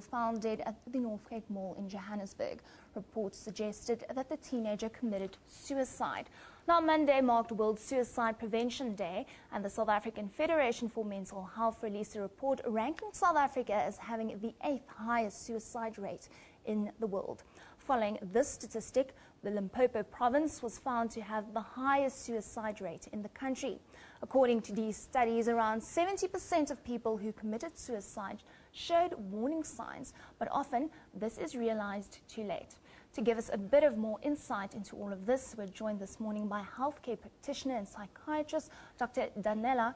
Found dead at the NorthGate Mall in Johannesburg. Reports suggested that the teenager committed suicide. Now, Monday marked World Suicide Prevention Day, and the South African Federation for Mental Health released a report ranking South Africa as having the 8th highest suicide rate in the world. Following this statistic, the Limpopo province was found to have the highest suicide rate in the country. According to these studies, around 70% of people who committed suicide showed warning signs, but often this is realized too late. To give us a bit of more insight into all of this, we're joined this morning by Healthcare Practitioner and Psychiatrist, Dr. Danella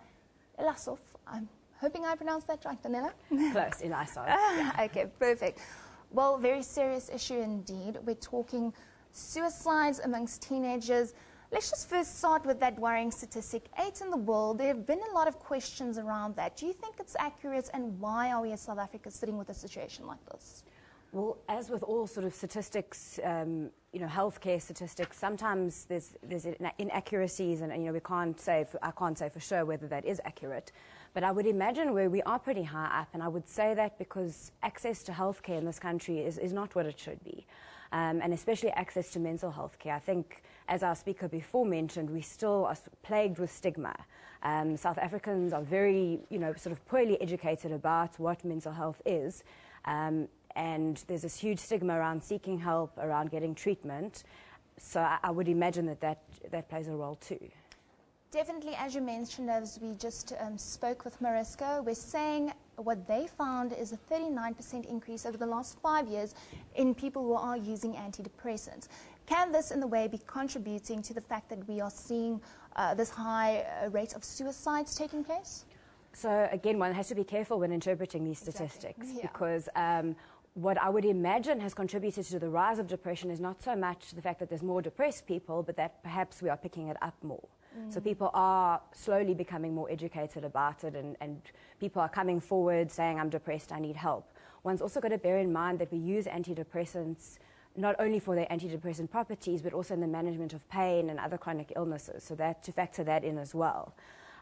Eliasov. I'm hoping I pronounced that right, Danella? Close, Eliasov. Yeah. Okay, perfect. Well, very serious issue indeed. We're talking suicides amongst teenagers. Let's just first start with that worrying statistic, 8 in the world. There have been a lot of questions around that. Do you think it's accurate, and why are we as South Africa sitting with a situation like this? Well, as with all sort of statistics, healthcare statistics, sometimes there's inaccuracies, and I can't say for sure whether that is accurate. But I would imagine where we are pretty high up, and I would say that because access to healthcare in this country is not what it should be, and especially access to mental health care. I think, as our speaker before mentioned, we still are plagued with stigma. South Africans are very, sort of poorly educated about what mental health is. And there's this huge stigma around seeking help, around getting treatment. So I would imagine that plays a role too. Definitely, as you mentioned, as we just spoke with Mariska, we're saying what they found is a 39% increase over the last 5 years in people who are using antidepressants. Can this in the way be contributing to the fact that we are seeing this high rate of suicides taking place? So again, one has to be careful when interpreting these statistics. Exactly. Yeah. Because what I would imagine has contributed to the rise of depression is not so much the fact that there's more depressed people, but that perhaps we are picking it up more. So people are slowly becoming more educated about it, and people are coming forward saying, I'm depressed, I need help. One's also got to bear in mind that we use antidepressants not only for their antidepressant properties, but also in the management of pain and other chronic illnesses, so that to factor that in as well.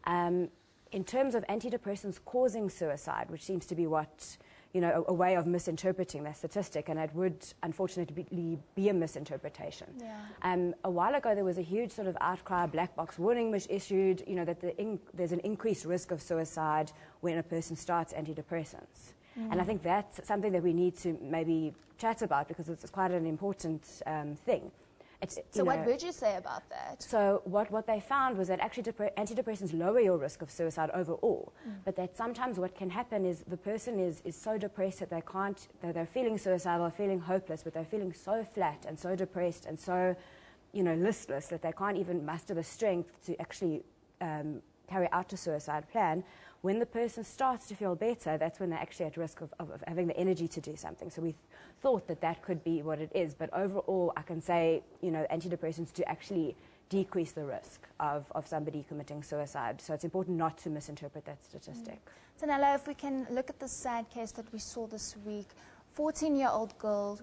In terms of antidepressants causing suicide, which seems to be what, a way of misinterpreting that statistic, and it would unfortunately be a misinterpretation. Yeah. A while ago there was a huge sort of outcry, black box warning was issued, that there's an increased risk of suicide when a person starts antidepressants. And I think that's something that we need to maybe chat about, because it's quite an important thing. So what would you say about that? So what they found was that actually antidepressants lower your risk of suicide overall, but that sometimes what can happen is the person is so depressed that they're feeling suicidal, feeling hopeless, but they're feeling so flat and so depressed and so, listless that they can't even muster the strength to actually carry out a suicide plan. When the person starts to feel better, that's when they're actually at risk of having the energy to do something. So we thought that could be what it is. But overall, I can say, antidepressants do actually decrease the risk of somebody committing suicide. So it's important not to misinterpret that statistic. Danella, if we can look at the sad case that we saw this week, 14-year-old girl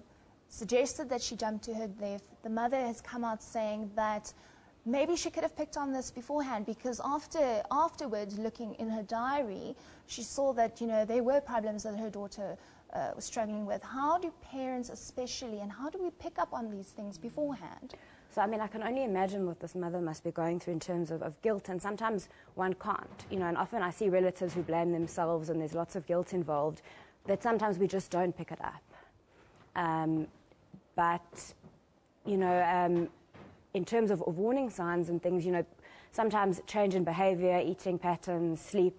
suggested that she jumped to her death. The mother has come out saying that maybe she could have picked on this beforehand, because afterwards, looking in her diary, she saw that, there were problems that her daughter was struggling with. How do parents especially, and how do we pick up on these things beforehand? So, I can only imagine what this mother must be going through in terms of guilt, and sometimes one can't, and often I see relatives who blame themselves, and there's lots of guilt involved, that sometimes we just don't pick it up. In terms of warning signs and things, sometimes change in behavior, eating patterns, sleep.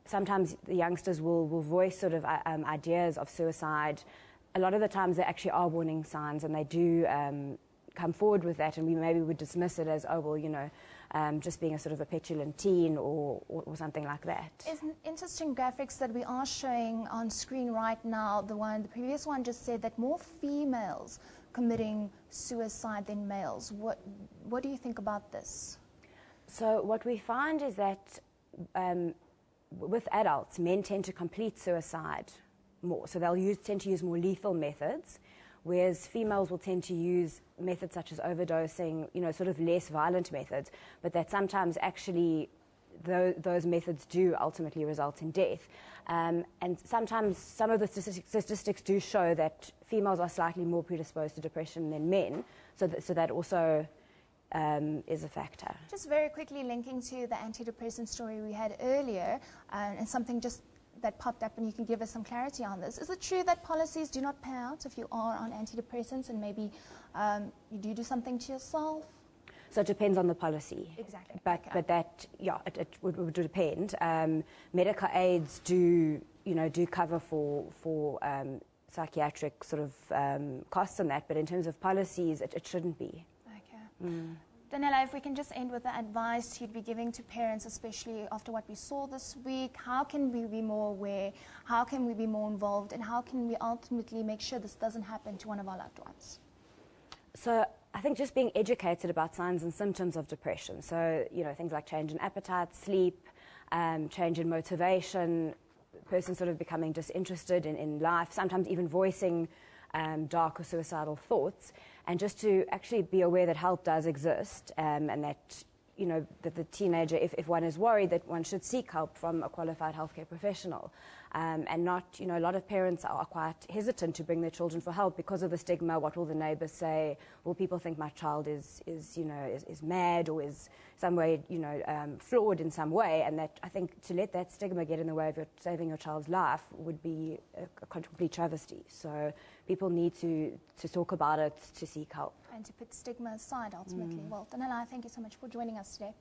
Sometimes the youngsters will voice sort of ideas of suicide. A lot of the times there actually are warning signs, and they do come forward with that, and we maybe would dismiss it as, just being a sort of a petulant teen or something like that. It's interesting graphics that we are showing on screen right now. The previous one just said that more females committing suicide than males. What do you think about this? So what we find is that with adults, men tend to complete suicide more. So they'll tend to use more lethal methods, whereas females will tend to use methods such as overdosing, sort of less violent methods, but that sometimes actually those methods do ultimately result in death. And sometimes some of the statistics do show that females are slightly more predisposed to depression than men, so that also is a factor. Just very quickly linking to the antidepressant story we had earlier, and something just that popped up, and you can give us some clarity on this. Is it true that policies do not pay out if you are on antidepressants and maybe you do something to yourself? So it depends on the policy. Exactly. But that, yeah, it would depend. Medical aids do cover for psychiatric sort of costs and that, but in terms of policies, it shouldn't be. Okay. Danella, if we can just end with the advice you'd be giving to parents, especially after what we saw this week, how can we be more aware, how can we be more involved, and how can we ultimately make sure this doesn't happen to one of our loved ones? So I think just being educated about signs and symptoms of depression. So, things like change in appetite, sleep, change in motivation, person sort of becoming disinterested in life, sometimes even voicing dark or suicidal thoughts, and just to actually be aware that help does exist, and that, that the teenager, if one is worried, that one should seek help from a qualified healthcare professional, and not, a lot of parents are quite hesitant to bring their children for help because of the stigma. What will the neighbours say? Will people think my child is mad or is some way, flawed in some way? And that, I think, to let that stigma get in the way of saving your child's life would be a complete travesty. So people need to talk about it, to seek help. And to put stigma aside, ultimately. Well, Danella, thank you so much for joining us today.